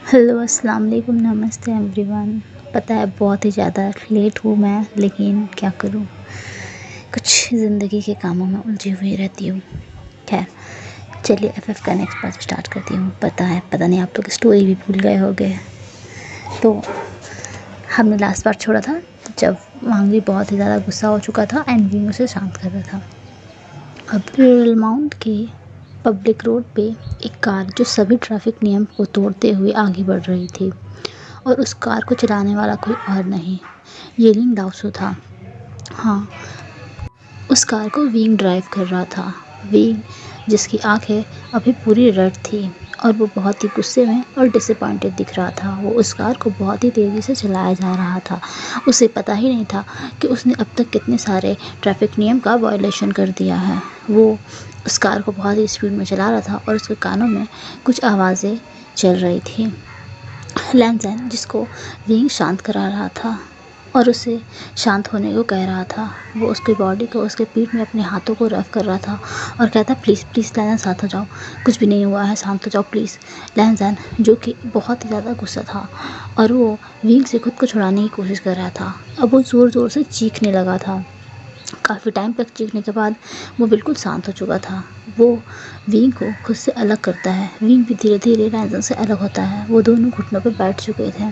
Hello अस्सलाम वालेकुम, नमस्ते एवरीवन। पता है बहुत ही ज़्यादा लेट हूँ मैं, लेकिन क्या करूँ, कुछ ज़िंदगी के कामों में उलझी हुई रहती हूँ। खैर चलिए एफएफ का नेक्स्ट पार्ट स्टार्ट करती हूँ। पता नहीं आप लोग स्टोरी भी भूल गए होंगे। तो हमने लास्ट पार्ट छोड़ा था जब वांगली बहुत ही ज़्यादा गुस्सा हो चुका था एंड विंग उसे शांत कर रहा था। अब रेलमाउंट के पब्लिक रोड पे एक कार जो सभी ट्रैफिक नियम को तोड़ते हुए आगे बढ़ रही थी, और उस कार को चलाने वाला कोई और नहीं, येलिंग डाउसो था। हाँ, उस कार को विंग ड्राइव कर रहा था। विंग जिसकी आंखें अभी पूरी रेड थी और वो बहुत ही गुस्से में और डिसअपॉइंटेड दिख रहा था। वो उस कार को बहुत ही तेज़ी से चलाया जा रहा था। उसे पता ही नहीं था कि उसने अब तक कितने सारे ट्रैफिक नियम का वायलेशन कर दिया है। वो उस कार को बहुत ही स्पीड में चला रहा था और उसके कानों में कुछ आवाज़ें चल रही थी। लैंसन जिसको विंग शांत करा रहा था और उसे शांत होने को कह रहा था, वो उसकी बॉडी को, उसके पीठ में अपने हाथों को रफ कर रहा था और कहता, प्लीज़ प्लीज़ लैंसन शांत हो जाओ, कुछ भी नहीं हुआ है, शांत हो जाओ प्लीज़। लैंसन जो कि बहुत ही ज़्यादा गुस्सा था और वो विंग से खुद को छुड़ाने की कोशिश कर रहा था। अब वो ज़ोर ज़ोर से चीखने लगा था। काफ़ी टाइम तक चीखने के बाद वो बिल्कुल शांत हो चुका था। वो विंग को खुद से अलग करता है। विंग भी धीरे धीरे लैंसन से अलग होता है। वो दोनों घुटनों पर बैठ चुके थे।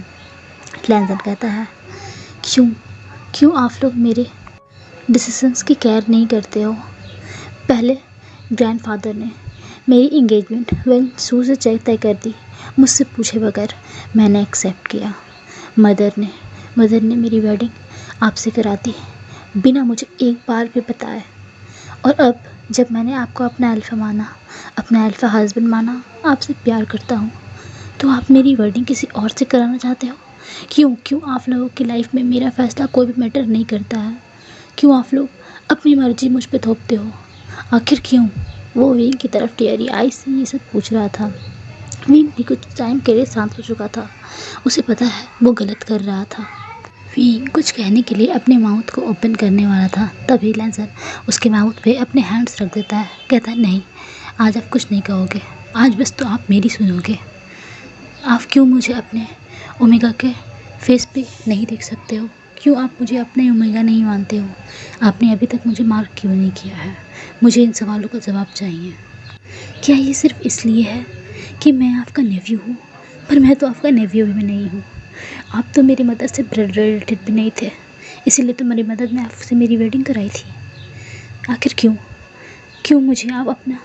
लैंसन कहता है, क्यों क्यों आप लोग मेरे डिसीजंस की केयर नहीं करते हो? पहले ग्रैंडफादर ने मेरी इंगेजमेंट वेल शुरू से तय कर दी, मुझसे पूछे बगैर मैंने एक्सेप्ट किया। मदर ने मेरी वेडिंग आपसे करा दी बिना मुझे एक बार भी बताए। और अब जब मैंने आपको अपना अल्फ़ा माना, अपना अल्फ़ा हस्बैंड माना, आपसे प्यार करता हूँ, तो आप मेरी वेडिंग किसी और से कराना चाहते हो? क्यों आप लोगों की लाइफ में मेरा फ़ैसला कोई भी मैटर नहीं करता है? क्यों आप लोग अपनी मर्ज़ी मुझ पे थोपते हो? आखिर क्यों? वो विंग की तरफ टेरी आई से ये सब पूछ रहा था। विंग भी कुछ टाइम के लिए शांत हो चुका था। उसे पता है वो गलत कर रहा था। विंग कुछ कहने के लिए अपने माउथ को ओपन करने वाला था, तभी लैंसन उसके माउथ पे अपने हैंड्स रख देता है। कहता है, नहीं, आज आप कुछ नहीं कहोगे, आज बस तो आप मेरी सुनोगे। आप क्यों मुझे अपने ओमेगा के फेस पे नहीं देख सकते हो? क्यों आप मुझे अपने ओमेगा नहीं मानते हो? आपने अभी तक मुझे मार्क क्यों नहीं किया है? मुझे इन सवालों का जवाब चाहिए। क्या ये सिर्फ इसलिए है कि मैं आपका नेव्यू हूँ? पर मैं तो आपका नेव्यू भी नहीं हूँ। आप तो मेरी मदर से ब्लड रिलेटेड भी नहीं थे, इसीलिए तो मेरी मदर ने आपसे मेरी वेडिंग कराई थी। आखिर क्यों मुझे आप अपना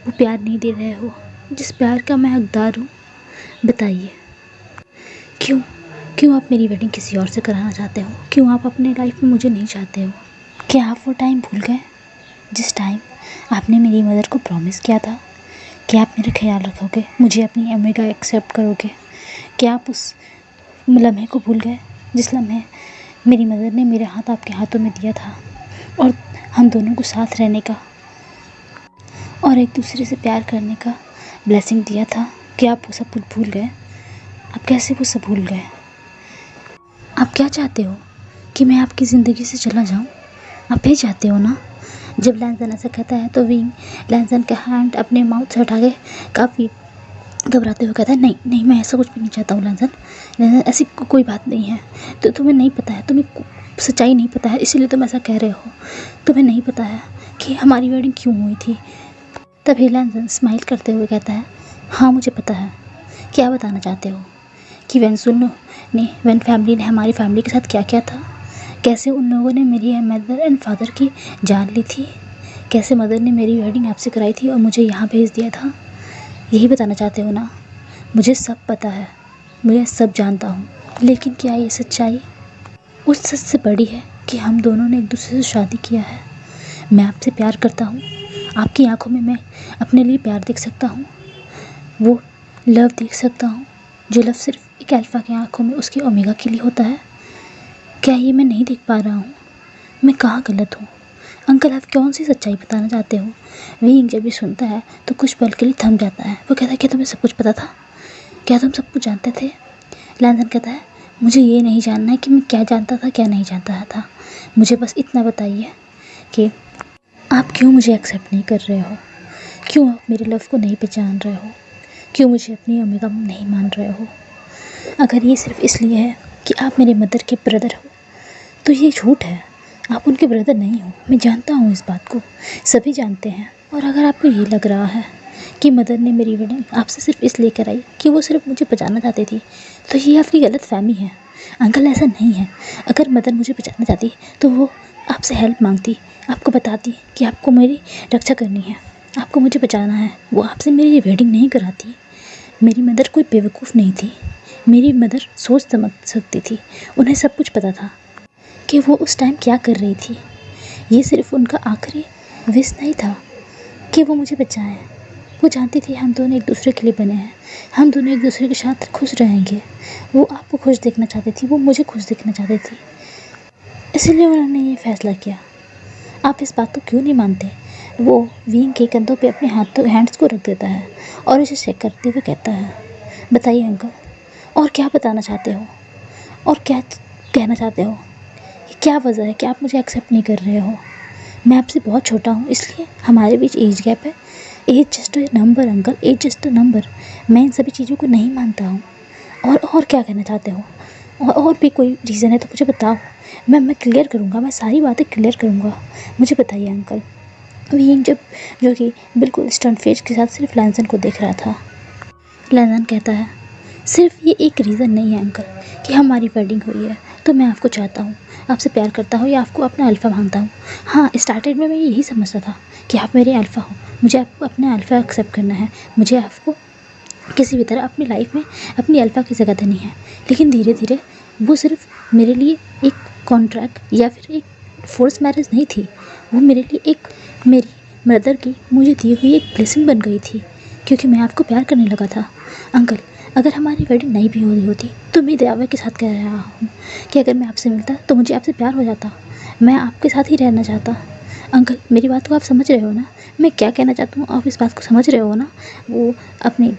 वो प्यार नहीं दे रहे हो जिस प्यार का मैं हकदार हूँ? बताइए, क्यों क्यों आप मेरी वेडिंग किसी और से कराना चाहते हो? क्यों आप अपने लाइफ में मुझे नहीं चाहते हो? क्या आप वो टाइम भूल गए जिस टाइम आपने मेरी मदर को प्रॉमिस किया था कि आप मेरा ख्याल रखोगे, मुझे अपनी ओमेगा एक्सेप्ट करोगे? क्या आप उस लम्हे को भूल गए जिस लम्हे मेरी मदर ने मेरा हाथ आपके हाथों में दिया था और हम दोनों को साथ रहने का और एक दूसरे से प्यार करने का ब्लेसिंग दिया था? क्या आप वो सब कुछ भूल गए? आप कैसे वो सब भूल गए? आप क्या चाहते हो कि मैं आपकी ज़िंदगी से चला जाऊं? आप ही चाहते हो ना? जब लैंसन ऐसा कहता है तो विंग लैंसन का हैंड अपने माउथ से हटा के काफ़ी घबराते हुए कहता है, नहीं नहीं, मैं ऐसा कुछ भी नहीं चाहता हूँ लैंसन, ऐसी कोई बात नहीं है। तो तुम्हें नहीं पता है, तुम्हें सच्चाई नहीं पता है, इसीलिए तुम ऐसा कह रहे हो। तुम्हें नहीं पता है कि हमारी वेडिंग क्यों हुई थी। तभी लैंसन स्माइल करते हुए कहता है, हाँ मुझे पता है। क्या बताना चाहते हो कि वेन फैमिली ने हमारी फैमिली के साथ क्या किया था? कैसे उन लोगों ने मेरी मदर एंड फादर की जान ली थी? कैसे मदर ने मेरी वेडिंग आपसे कराई थी और मुझे यहाँ भेज दिया था? यही बताना चाहते हो ना? मुझे सब पता है, मैं सब जानता हूँ, लेकिन क्या ये सच्चाई उस सच से बड़ी है कि हम दोनों ने एक दूसरे से शादी किया है? मैं आपसे प्यार करता हूँ, आपकी आंखों में मैं अपने लिए प्यार देख सकता हूँ, वो लव देख सकता हूँ जो लव सिर्फ एक अल्फ़ा की आंखों में उसके ओमेगा के लिए होता है। क्या ये मैं नहीं देख पा रहा हूँ? मैं कहाँ गलत हूँ? अंकल, आप कौन सी सच्चाई बताना चाहते हो? विंग जब भी सुनता है तो कुछ पल के लिए थम जाता है। वो कहता है, क्या तुम्हें सब कुछ पता था? क्या तुम सब कुछ जानते थे? लैंसन कहता है, मुझे ये नहीं जानना है कि मैं क्या जानता था क्या नहीं जानता था। मुझे बस इतना बताइए कि आप क्यों मुझे एक्सेप्ट नहीं कर रहे हो? क्यों आप मेरे लव को नहीं पहचान रहे हो? क्यों मुझे अपनी ओमेगा नहीं मान रहे हो? अगर ये सिर्फ इसलिए है कि आप मेरे मदर के ब्रदर हो तो ये झूठ है। आप उनके ब्रदर नहीं हो, मैं जानता हूँ इस बात को, सभी जानते हैं। और अगर आपको ये लग रहा है कि मदर ने मेरी वेडिंग आपसे सिर्फ इसलिए कराई कि वो सिर्फ मुझे बचाना चाहती थी, तो ये आपकी गलतफहमी है। अंकल, ऐसा नहीं है। अगर मदर मुझे बचाना चाहती तो वो आपसे हेल्प मांगती, आपको बताती कि आपको मेरी रक्षा करनी है, आपको मुझे बचाना है। वो आपसे मेरी वेडिंग नहीं कराती। मेरी मदर कोई बेवकूफ़ नहीं थी। मेरी मदर सोच समझ सकती थी, उन्हें सब कुछ पता था कि वो उस टाइम क्या कर रही थी। ये सिर्फ उनका आखिरी विश नहीं था कि वो मुझे बचाएं। वो जानती थी हम दोनों एक दूसरे के लिए बने हैं, हम दोनों एक दूसरे के साथ खुश रहेंगे। वो आपको खुश देखना चाहती थी, वो मुझे खुश देखना चाहती थी, इसलिए उन्होंने ये फैसला किया। आप इस बात को क्यों नहीं मानते? वो विंग के कंधों पे अपने हैंड्स को रख देता है और उसे चेक करते हुए कहता है, बताइए अंकल, और क्या बताना चाहते हो, और क्या कहना चाहते हो? क्या वजह है कि आप मुझे एक्सेप्ट नहीं कर रहे हो? मैं आपसे बहुत छोटा हूँ, इसलिए हमारे बीच एज गैप है। Age just a number uncle, age just a number. मैं इन सभी चीज़ों को नहीं मानता हूँ। और क्या कहना चाहते हो? और भी कोई रीज़न है तो मुझे बताओ, मैं क्लियर करूँगा, मैं सारी बातें क्लियर करूँगा। मुझे बताइए अंकल। विंग जो कि बिल्कुल स्टंट फेस के साथ सिर्फ लैंसन को देख रहा था। लैंसन कहता है, सिर्फ ये एक रीज़न नहीं है अंकल कि हमारी वेडिंग हुई है तो मैं आपको चाहता हूँ, आपसे प्यार करता हूँ या आपको अपना अल्फ़ा मांगता हूँ। हाँ, स्टार्टिंग में मैं यही समझता था कि आप मेरे अल्फ़ा हो, मुझे आपको अपना अल्फ़ा एक्सेप्ट करना है, मुझे आपको किसी भी तरह अपनी लाइफ में अपनी अल्फ़ा की जगह देनी है। लेकिन धीरे धीरे वो सिर्फ मेरे लिए एक कॉन्ट्रैक्ट या फिर एक फोर्स मैरिज नहीं थी, वो मेरे लिए एक मेरी मदर की मुझे दी हुई एक ब्लेसिंग बन गई थी, क्योंकि मैं आपको प्यार करने लगा था। अंकल, अगर हमारी वेडिंग नहीं भी हो रही होती तो मैं दावे के साथ कह रहा हूँ कि अगर मैं आपसे मिलता तो मुझे आपसे प्यार हो जाता, मैं आपके साथ ही रहना चाहता। अंकल, मेरी बात को आप समझ रहे हो ना? मैं क्या कहना चाहता हूँ, आप इस बात को समझ रहे हो ना? वो अपनी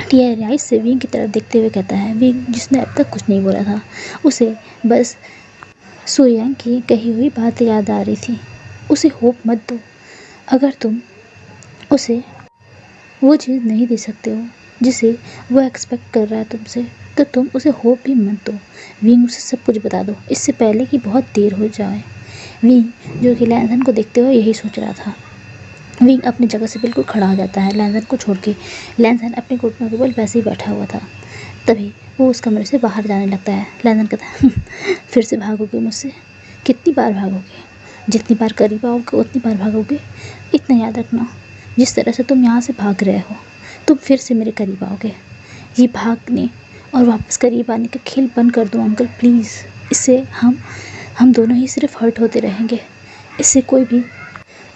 टीयर आइज से विंग की तरफ देखते हुए कहता है। विंग, जिसने अब तक कुछ नहीं बोला था, उसे बस सुयांग की कही हुई बात याद आ रही थी। उसे होप मत दो। अगर तुम उसे वो चीज़ नहीं दे सकते हो जिसे वो एक्सपेक्ट कर रहा है तुमसे, तो तुम उसे होप भी मत दो। विंग, उसे सब कुछ बता दो इससे पहले कि बहुत देर हो जाए। विंग, जो कि लैंसन को देखते हुए यही सोच रहा था। विंग अपनी जगह से बिल्कुल खड़ा हो जाता है लैंसन को छोड़ के। लैंसन अपने घुटनों के बल वैसे ही बैठा हुआ था। तभी वो उस कमरे से बाहर जाने लगता है। लैंसन कहता है, फिर से भागोगे मुझसे? कितनी बार भागोगे? जितनी बार करीब आओगे उतनी बार भागोगे। इतना याद रखना, जिस तरह से तुम यहाँ से भाग रहे हो तुम फिर से मेरे करीब आओगे। ये भागने और वापस करीब आने का खेल बंद कर दो अंकल, प्लीज़। इससे हम दोनों ही सिर्फ हर्ट होते रहेंगे। इससे कोई भी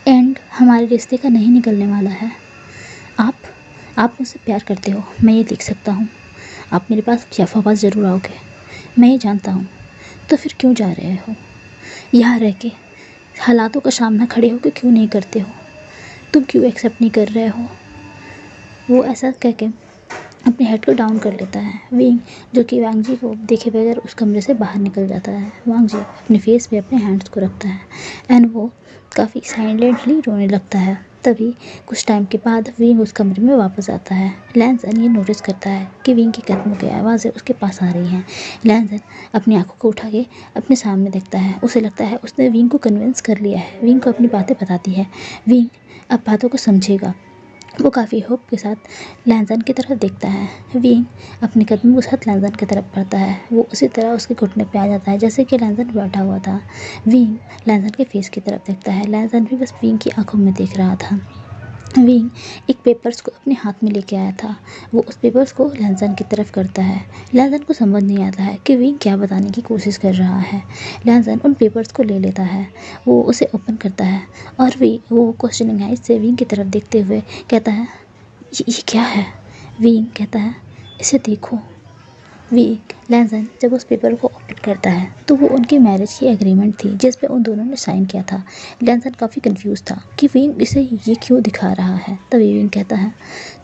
एंड हमारे रिश्ते का नहीं निकलने वाला है। आप मुझसे प्यार करते हो, मैं ये देख सकता हूँ। आप मेरे पास पास ज़रूर आओगे, मैं ये जानता हूँ। तो फिर क्यों जा रहे हो? यहाँ रह के हालातों का सामना खड़े होकर क्यों नहीं करते हो? तुम क्यों एक्सेप्ट नहीं कर रहे हो? वो ऐसा कह के अपने हेड को डाउन कर लेता है। विंग, जो कि वांग जी को देखे बगैर उस कमरे से बाहर निकल जाता है। वांग जी अपने फेस पे अपने हैंड्स को रखता है एंड वो काफ़ी साइलेंटली रोने लगता है। तभी कुछ टाइम के बाद विंग उस कमरे में वापस आता है। लैंसन ये नोटिस करता है कि विंग के कदमों की आवाज़ें उसके पास आ रही हैं। लैंसन अपनी आंखों को उठा के अपने सामने देखता है। उसे लगता है उसने विंग को कन्विंस कर लिया है। विंग को अपनी बातें बताती है। विंग अब बातों को समझेगा। वो काफ़ी होप के साथ लैंसन की तरफ देखता है। विंग अपने कदमों के साथ लैंसन की तरफ बढ़ता है। वो उसी तरह उसके घुटने पे आ जाता है जैसे कि लैंसन बैठा हुआ था। विंग लैंसन के फेस की तरफ देखता है। लैंसन भी बस विंग की आंखों में देख रहा था। विंग एक पेपर्स को अपने हाथ में लेके आया था। वो उस पेपर्स को लैंसन की तरफ करता है। लैंसन को समझ नहीं आता है कि विंग क्या बताने की कोशिश कर रहा है। लैंसन उन पेपर्स को ले लेता है, वो उसे ओपन करता है और वो क्वेश्चनिंग आइज से विंग की तरफ देखते हुए कहता है, ये क्या है? विंग कहता है, इसे देखो। लैंसन जब उस पेपर को ओपन करता है तो वो उनकी मैरिज की एग्रीमेंट थी जिस पे उन दोनों ने साइन किया था। लैंसन काफ़ी कंफ्यूज था कि विंग इसे ये क्यों दिखा रहा है। तभी विंग कहता है,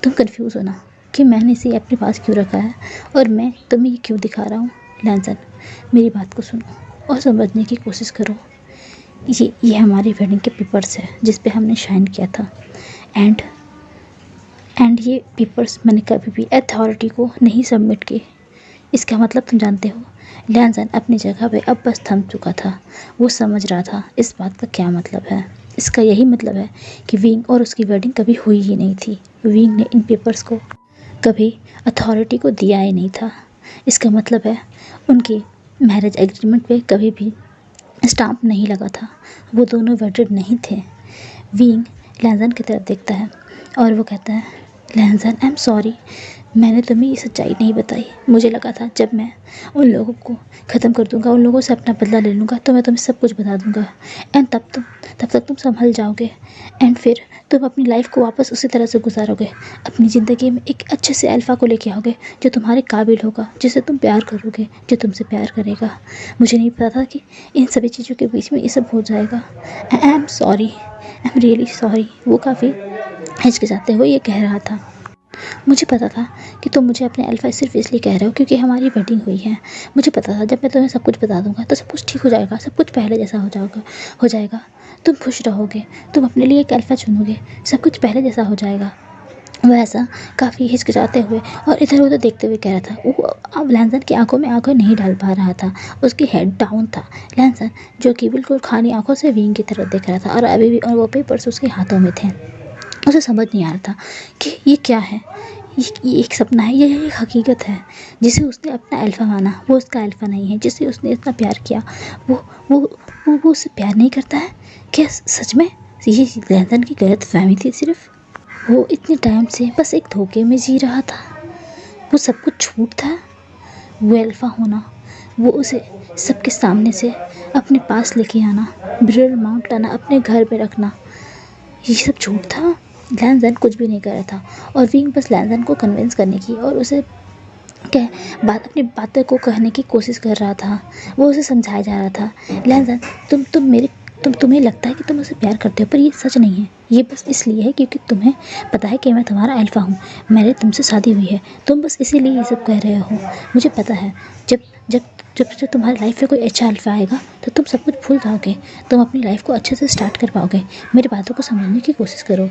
तुम कंफ्यूज हो ना कि मैंने इसे अपने पास क्यों रखा है और मैं तुम्हें ये क्यों दिखा रहा हूँ। लैंसन, मेरी बात को सुनो और समझने की कोशिश करो। ये हमारी वेडिंग के पेपर्स है जिस पे हमने साइन किया था एंड ये पेपर्स मैंने कभी भी अथॉरिटी को नहीं सबमिट किए। इसका मतलब तुम जानते हो? लैनसन अपनी जगह पे अब बस थम चुका था। वो समझ रहा था इस बात का क्या मतलब है। इसका यही मतलब है कि विंग और उसकी वेडिंग कभी हुई ही नहीं थी। विंग ने इन पेपर्स को कभी अथॉरिटी को दिया ही नहीं था। इसका मतलब है उनकी मैरिज एग्रीमेंट पे कभी भी स्टाम्प नहीं लगा था। वो दोनों वेटेड नहीं थे। विंग लैनसन की तरफ देखता है और वो कहता है, लैनसन आई एम सॉरी, मैंने तुम्हें ये सच्चाई नहीं बताई। मुझे लगा था जब मैं उन लोगों को ख़त्म कर दूंगा, उन लोगों से अपना बदला ले लूँगा, तो मैं तुम्हें सब कुछ बता दूंगा एंड तब तक तुम संभल जाओगे एंड फिर तुम अपनी लाइफ को वापस उसी तरह से गुजारोगे। अपनी ज़िंदगी में एक अच्छे से अल्फ़ा को लेके आओगे जो तुम्हारे काबिल होगा, जिसे तुम प्यार करोगे, जो तुमसे प्यार करेगा। मुझे नहीं पता था कि इन सभी चीज़ों के बीच में ये सब हो जाएगा। I am sorry, I am really sorry. वो काफ़ी हिचकिचाते हुए ये कह रहा था। मुझे पता था कि तुम मुझे अपने अल्फ़ा सिर्फ इसलिए कह रहे हो क्योंकि हमारी वेडिंग हुई है। मुझे पता था जब मैं तुम्हें सब कुछ बता दूंगा तो सब कुछ ठीक हो जाएगा, सब कुछ पहले जैसा हो जाएगा। तुम खुश रहोगे, तुम अपने लिए एक अल्फ़ा चुनोगे, सब कुछ पहले जैसा हो जाएगा। वह ऐसा काफ़ी हिचकिचाते हुए और इधर उधर देखते हुए कह रहा था। वो अब लैनसन की आंखों में आंखें नहीं डाल पा रहा था, उसकी हेड डाउन था। लैनसन जो कि बिल्कुल खाली आंखों से विंग की तरफ देख रहा था और अभी भी वो पेपर्स उसके हाथों में थे। उसे समझ नहीं आ रहा था कि ये क्या है, ये एक सपना है, ये एक हकीकत है। जिसे उसने अपना अल्फ़ा माना वो उसका अल्फ़ा नहीं है। जिसे उसने इतना प्यार किया वो उससे प्यार नहीं करता है। क्या सच में ये लैनसन की गलतफहमी थी? सिर्फ वो इतने टाइम से बस एक धोखे में जी रहा था। वो सब कुछ झूठ था। वो अल्फ़ा होना, वो उसे सबके सामने से अपने पास लेके आना, ब्रिल माउंट लाना, अपने घर पे रखना, ये सब झूठ था। लैनसन कुछ भी नहीं कर रहा था और विंग बस लैनसन को कन्विंस करने की और उसे अपनी बातों को कहने की कोशिश कर रहा था। वो उसे समझाया जा रहा था, लैनसन तुम्हें लगता है कि तुम उसे प्यार करते हो, पर ये सच नहीं है। ये बस इसलिए है क्योंकि तुम्हें पता है कि मैं तुम्हारा अल्फ़ा हूँ, मेरे तुमसे शादी हुई है, तुम बस इसीलिए ये सब कह रहे हो। मुझे पता है जब जब जब तुम्हारी लाइफ में कोई अच्छा अल्फ़ा आएगा तो तुम सब कुछ भूल जाओगे, तुम अपनी लाइफ को अच्छे से स्टार्ट कर पाओगे। मेरी बातों को समझने की कोशिश करो।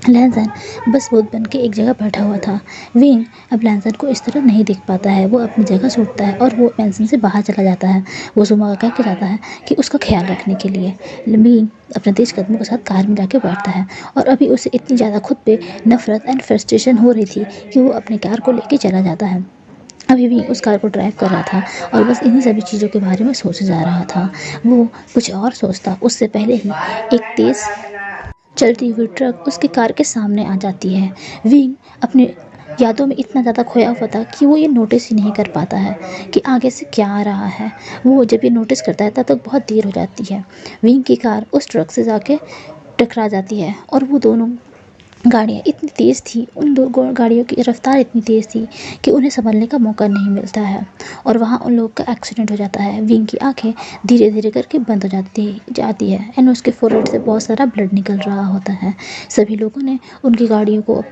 लैनसन बस भूत बन के एक जगह बैठा हुआ था। विंग अब लैनसन को इस तरह नहीं देख पाता है। वो अपनी जगह छूटता है और वो मैंसन से बाहर चला जाता है। वो सुमा कह के जाता है कि उसका ख्याल रखने के लिए। विंग अपने तेज कदमों के साथ कार में जाके बैठता है और अभी उसे इतनी ज़्यादा खुद पे नफरत एंड फ्रस्ट्रेशन हो रही थी कि वो अपनी कार को लेके चला जाता है। अभी भी उस कार को ड्राइव कर रहा था और बस इन्हीं सभी चीज़ों के बारे में सोचे जा रहा था। वो कुछ और सोचता उससे पहले ही एक तेज़ चलती हुई ट्रक उसकी कार के सामने आ जाती है। विंग अपने यादों में इतना ज़्यादा खोया हुआ था कि वो ये नोटिस ही नहीं कर पाता है कि आगे से क्या आ रहा है। वो जब ये नोटिस करता है तब तक बहुत देर हो जाती है। विंग की कार उस ट्रक से जाके टकरा जाती है और वो दोनों गाड़ियाँ इतनी तेज़ थी, उन दो गाड़ियों की रफ्तार इतनी तेज़ थी कि उन्हें संभलने का मौका नहीं मिलता है और वहाँ उन लोगों का एक्सीडेंट हो जाता है। विंग की आंखें धीरे धीरे करके बंद हो जाती है एंड उसके फोरहेड से बहुत सारा ब्लड निकल रहा होता है। सभी लोगों ने उनकी गाड़ियों को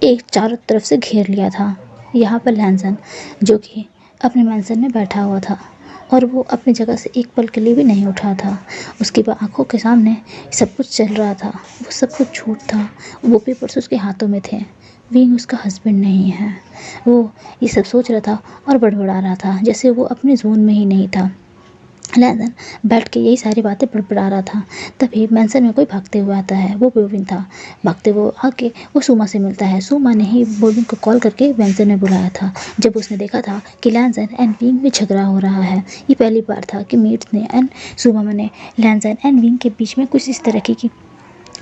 एक चारों तरफ से घेर लिया था। यहाँ पर लैनसन जो कि अपने मैंसन में बैठा हुआ था और वो अपनी जगह से एक पल के लिए भी नहीं उठा था। उसकी आंखों के सामने सब कुछ चल रहा था, वो सब कुछ झूठ था। वो पेपर्स उसके हाथों में थे। विंग उसका हस्बैंड नहीं है। वो ये सब सोच रहा था और बड़बड़ा रहा था जैसे वो अपने जोन में ही नहीं था। लैनसन बैठ के यही सारी बातें बड़बड़ा रहा था। तभी मैंसन में कोई भागते हुए आता है। वो बोविन था। भागते वो आके वो सुमा से मिलता है। सुमा ने ही बोविन को कॉल करके मैंसन में बुलाया था। जब उसने देखा था कि लैनसन एंड विंग में झगड़ा हो रहा है, ये पहली बार था कि मीट ने एंड सुमा ने लैनसन एंड विंग के बीच में कुछ इस तरह की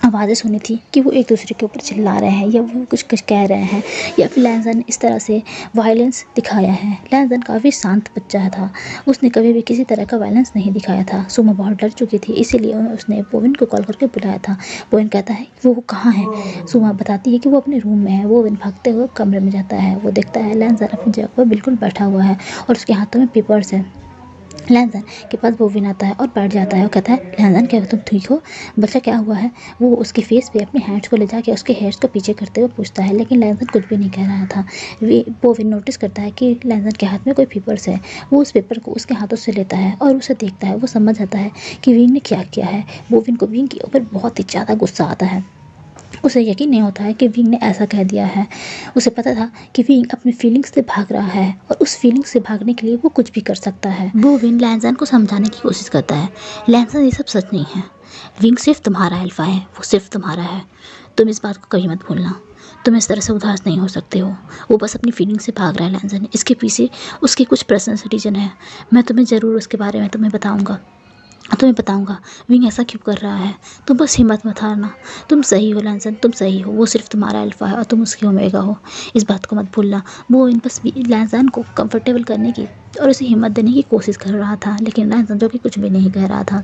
आवाज़ें सुनी थी कि वो एक दूसरे के ऊपर चिल्ला रहे हैं या वो कुछ कह रहे हैं या फिर लैनसन ने इस तरह से वायलेंस दिखाया है। लैनसन काफ़ी शांत बच्चा था, उसने कभी भी किसी तरह का वायलेंस नहीं दिखाया था। सुमा बहुत डर चुकी थी, इसीलिए उसने बोविन को कॉल करके बुलाया था। बोविन कहता है वो कहाँ है। सुमा बताती है कि वो अपने रूम में है। बोविन भागते हुए कमरे में जाता है। वो देखता है लैनसन अपनी जगह पर बिल्कुल बैठा हुआ है और उसके हाथों में पेपर्स है। लैनसन के पास बोविन आता है और बैठ जाता है और कहता है लैनसन क्या तुम ठीक हो, बच्चा क्या हुआ है। वो उसके फेस पे अपने हैंड्स को ले जाके उसके हेयर्स को पीछे करते हुए पूछता है, लेकिन लैनसन कुछ भी नहीं कह रहा था। बोविन नोटिस करता है कि लैनसन के हाथ में कोई पेपर्स है। वो उस पेपर को उसके हाथों से लेता है और उसे देखता है। वो समझ आता है कि विंग ने क्या किया है। बोविन को विंग के ऊपर बहुत ही ज़्यादा गुस्सा आता है। उसे यकीन नहीं होता है कि विंग ने ऐसा कह दिया है। उसे पता था कि विंग अपनी फीलिंग्स से भाग रहा है और उस फीलिंग्स से भागने के लिए वो कुछ भी कर सकता है। वो विंग लैंजन को समझाने की कोशिश करता है, लैंजन ये सब सच नहीं है, विंग सिर्फ तुम्हारा अल्फा है, वो सिर्फ तुम्हारा है, तुम इस बात को कभी मत भूलना, तुम इस तरह से उदास नहीं हो सकते हो। वो बस अपनी फीलिंग से भाग रहा है लैंजन, इसके पीछे उसकी कुछ पर्सनल रीजन है, मैं तुम्हें ज़रूर उसके बारे में तुम्हें बताऊंगा विंग ऐसा क्यों कर रहा है। तुम बस हिम्मत मत हारना, तुम सही हो लैंसन, तुम सही हो, वो सिर्फ तुम्हारा अल्फा है और तुम उसकी ओमेगा हो, इस बात को मत भूलना। वो इन बस लैंसन को कंफर्टेबल करने की और उसे हिम्मत देने की कोशिश कर रहा था, लेकिन लैंसन जो कि कुछ भी नहीं कह रहा था,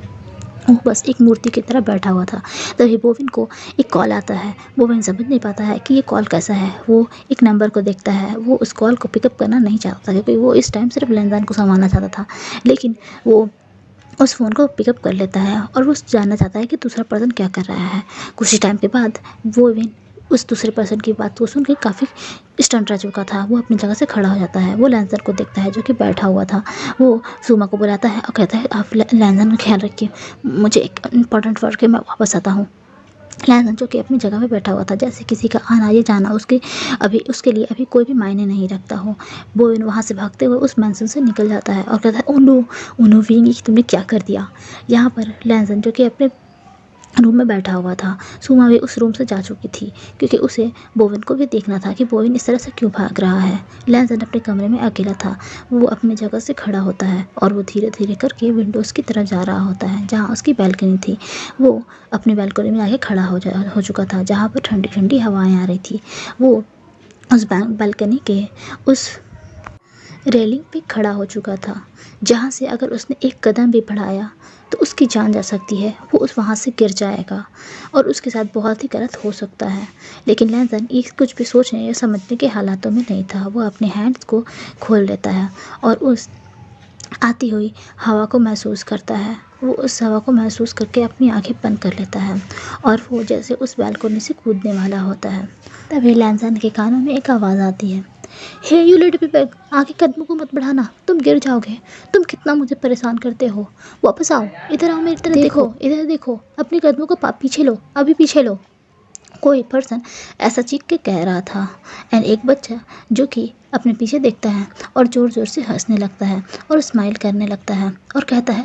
वो बस एक मूर्ति की तरह बैठा हुआ था। तभी बोविन को एक कॉल आता है। बोविन समझ नहीं पाता है कि ये कॉल कैसा है। वो एक नंबर को देखता है, वो उस कॉल को पिकअप करना नहीं चाहता क्योंकि वो इस टाइम सिर्फ लैंसन को संभालना चाहता था, लेकिन वो उस फ़ोन को पिकअप कर लेता है और वो जानना चाहता है कि दूसरा पर्सन क्या कर रहा है। कुछ ही टाइम के बाद वो इवन उस दूसरे पर्सन की बात को सुन के काफ़ी स्टंट रह चुका था। वो अपनी जगह से खड़ा हो जाता है। वो लैंजन को देखता है जो कि बैठा हुआ था। वो सुमा को बुलाता है और कहता है आप लैंजन का ख्याल रखिए, मुझे एक इम्पॉर्टेंट वर्क है, मैं वापस आता हूँ। लैंजन जो कि अपनी जगह पे बैठा हुआ था, जैसे किसी का आना ये जाना उसके लिए अभी कोई भी मायने नहीं रखता हो। वो वहाँ से भागते हुए उस मैंसन से निकल जाता है और कहता है ओनो विंग, तुमने क्या कर दिया। यहाँ पर लैंजन जो कि अपने रूम में बैठा हुआ था, सुमा भी उस रूम से जा चुकी थी क्योंकि उसे बोविन को भी देखना था कि बोविन इस तरह से क्यों भाग रहा है। लैंजन अपने कमरे में अकेला था। वो अपनी जगह से खड़ा होता है और वो धीरे धीरे करके विंडोज़ की तरफ जा रहा होता है जहाँ उसकी बैल्कनी थी। वो अपनी बैल्कनी में आके खड़ा हो चुका था जहाँ पर ठंडी ठंडी हवाएं आ रही थी। वो उस बैल्कनी के उस रेलिंग पे खड़ा हो चुका था जहाँ से अगर उसने एक कदम भी बढ़ाया तो उसकी जान जा सकती है, वो वहाँ से गिर जाएगा और उसके साथ बहुत ही गलत हो सकता है। लेकिन लैंजन ये कुछ भी सोचने या समझने के हालातों में नहीं था। वो अपने हैंड्स को खोल लेता है और उस आती हुई हवा को महसूस करता है। वो उस हवा को महसूस करके अपनी आंखें बंद कर लेता है और वो जैसे उस बालकनी से कूदने वाला होता है। तभी लैंजन के कानों में एक आवाज़ आती है, हे यू लिटिल पिग, आगे कदमों को मत बढ़ाना, तुम गिर जाओगे, तुम कितना मुझे परेशान करते हो, वापस आओ, इधर आओ, मेरी तरफ देखो, इधर देखो, अपने कदमों को पीछे लो, अभी पीछे लो। कोई पर्सन ऐसा चीख के कह रहा था एंड एक बच्चा जो कि अपने पीछे देखता है और ज़ोर ज़ोर से हंसने लगता है और स्माइल करने लगता है और कहता है